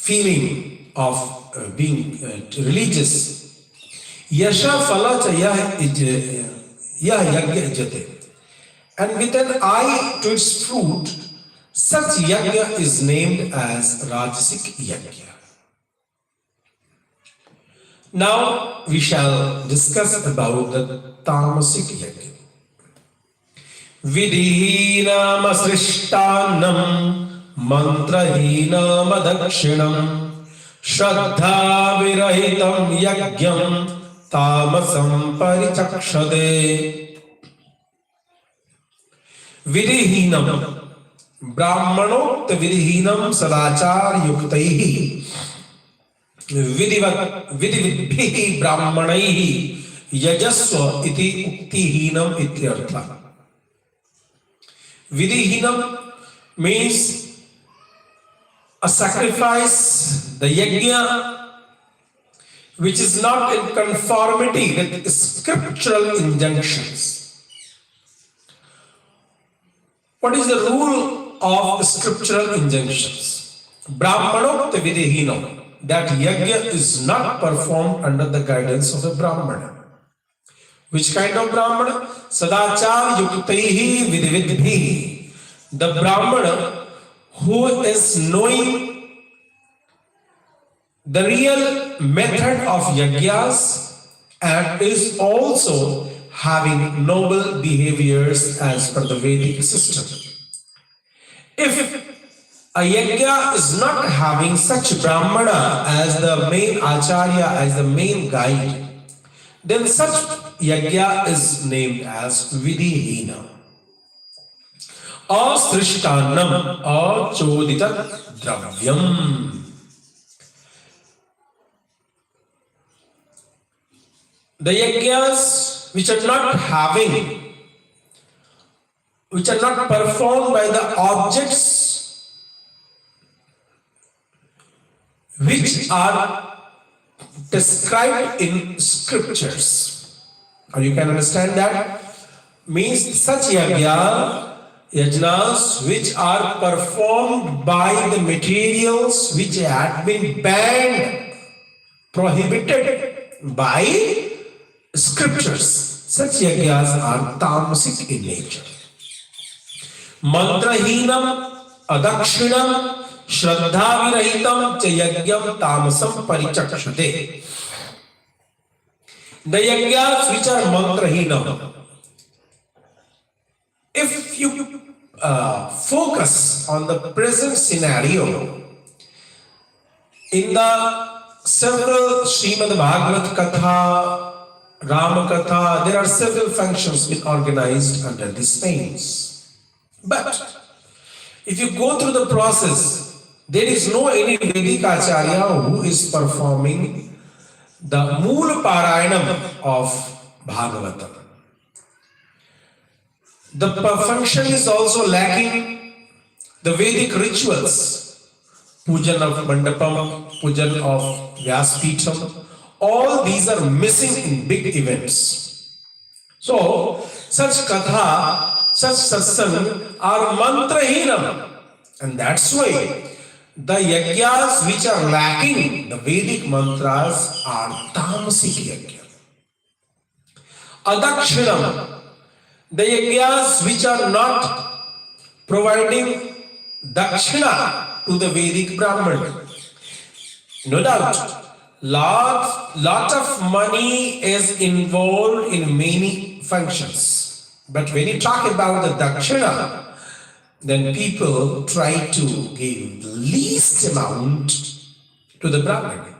feeling of being religious. Yasha phala cha yah yajna ijate. And with an eye to its fruit, such yajna is named as Rajasic Yajna. Now we shall discuss about the Tamasic Yajna. Vidhinam asrishtanam mantrahinam adakshinam shraddha virahitam yajnam tamasam parichakshade. Vidhinam ब्राह्मणोक्त विधिहीनम सदाचार युक्तैहि विधिविद्भिः ब्राह्मणैः यजस्व इति उक्तिहीनम इत्यर्थः. Vidihinam means a sacrifice, the yajna, which is not in conformity with scriptural injunctions. What is the rule of scriptural injunctions? Brahmanokta vidihinam, that yajna is not performed under the guidance of a brahmana. Which kind of brahmana? Sadachar yuktaihi vidvidbhihi. The brahmana who is knowing the real method of yajnas and is also having noble behaviors as per the Vedic system. If a yajna is not having such brahmana as the main acharya, as the main guide, then such yajna is named as vidihina. Asrishtanam achodita dravyam. The yajnas which are not performed by the objects which are described in scriptures. Or you can understand that means such yajnas which are performed by the materials which had been banned, prohibited by scriptures. Such yajnas are tamasic in nature. Mantrahinam adakshinam shraddha virahitam cha yajnam tamasam parichakshate. The yajnas which are mantrahinam, if you focus on the present scenario, in the several Srimad Bhagavad Katha, Rama Katha, there are several functions been organized under these names. But if you go through the process, there is no any Vedic Acharya who is performing the Moola Parayanam of Bhagavatam. The function is also lacking the Vedic rituals, pujan of Mandapam, pujan of Vyaspitam. All these are missing in big events. So, such katha, such satsang are mantrahinam. And that's why the yajnas which are lacking the Vedic mantras are tamasic yajna. Adakshinam, the yajnas which are not providing dakshina to the Vedic Brahman. No doubt, lot of money is involved in many functions. But when you talk about the dakshina, then people try to give the least amount to the Brahman.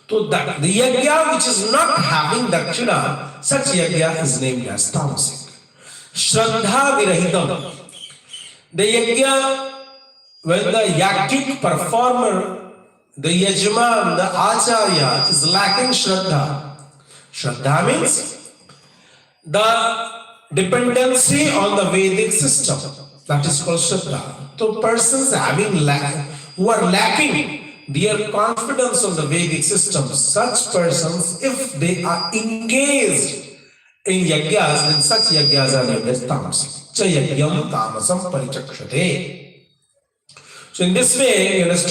So the yajna which is not having dakshina, such yajna is named as tamasic. Shraddha virahitam. The yajna, when the yajnik performer, the yajman, the acharya is lacking shraddha. Shraddha means the dependency on the Vedic system. That is called shraddha. So persons who are lacking their confidence on the Vedic system, such persons, if they are engaged in yajnas, then such yajnas are named as tamasic. Cha yajnam tamasam parichakshate. So in this way, you understand